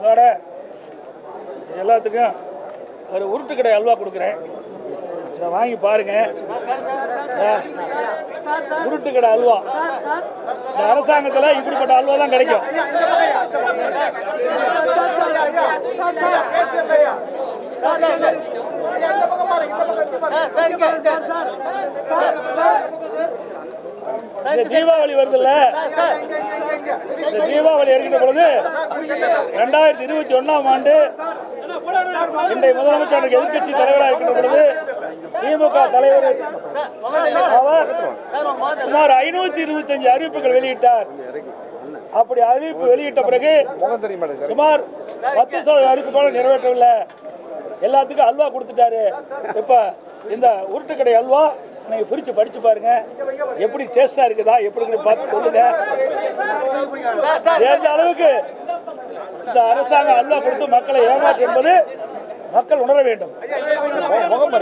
அதோட எல்லாத்துக்கும் ஒரு உருட்டு கடை அல்வா கொடுக்குறேன், இதை வாங்கி பாருங்க. உருட்டு கடை அல்வா இந்த அரசாங்கத்தில் இப்படிப்பட்ட அல்வா தான் கிடைக்கும். தீபாவளி வருதுல்ல, இந்த தீபாவளி இருக்கிற பொழுது 2021ஆம் ஆண்டு இன்றைய முதலமைச்சருக்கு எதிர்கட்சி தலைவராக இருக்கின்ற பொழுது திமுக தலைவர் அவர் சுமார் 525 அறிவிப்புகள் வெளியிட்டார். அப்படி அறிவிப்பு வெளியிட்ட பிறகு சுமார் 10% அறிவிப்புகள் நிறைவேற்றவில்லை. எல்லாத்துக்கும் அல்வா கொடுத்துட்டாரு. இப்ப இந்த உருட்டுக்கடை அல்வா நீங்க பிரிச்சு படிச்சு பாருங்க, எப்படி டேஸ்டா இருக்குதா எப்படி பார்த்து சொல்லுங்க. எந்த அளவுக்கு இந்த அரசாங்கம் அல்வா கொடுத்து மக்களை ஏமாற்று என்பது மக்கள் உணர வேண்டும். முகம்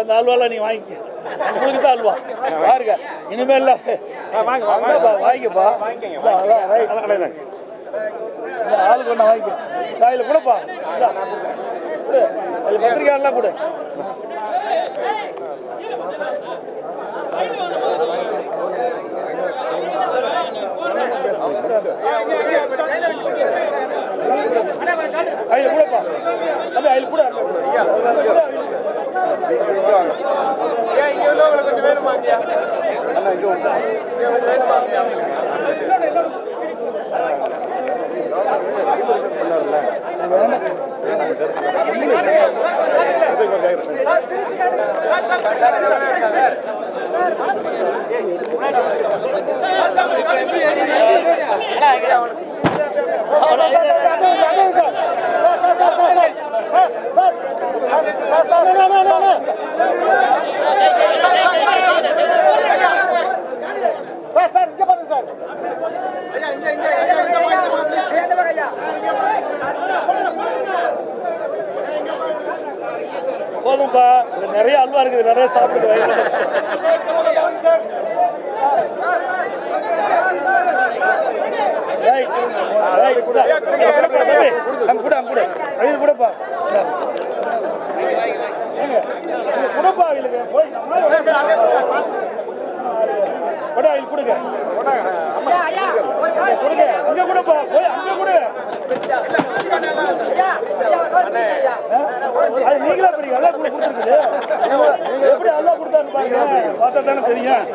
இந்த அல்வால நீ வாங்கிக்க, உங்களுக்கு தான் அல்வா பாருங்க. இனிமேல் வாங்கிக்கப்பா, ஆளுக்கு ஒண்ணு வாங்கிக்க. காயில கூடப்பா, பத்திரிகையாளர்லாம் கூட கையில கூடப்பா, அது கையில கூட கொஞ்சம் வேணுமா? போதும்பா, நிறைய அல்வா இருக்குது, நிறைய சாப்பிடுது. நீங்களா பெரிய அல்லா கூட கொடுத்துருக்குது, எப்படி அல்லா கொடுத்தான்னு பாருங்க, பார்த்தா தானே தெரியும்.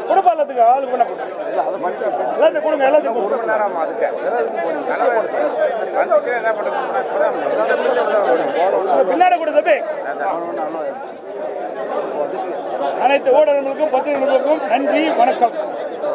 குடும்பத்துக்கு ஆளு பண்ண எல்லாத்தையும் கொடுங்க, எல்லாத்தையும் பின்னாடி கூட தம்பி. அனைத்து ஊடகங்களுக்கும் பத்திரிகைகளுக்கும் நன்றி, வணக்கம்.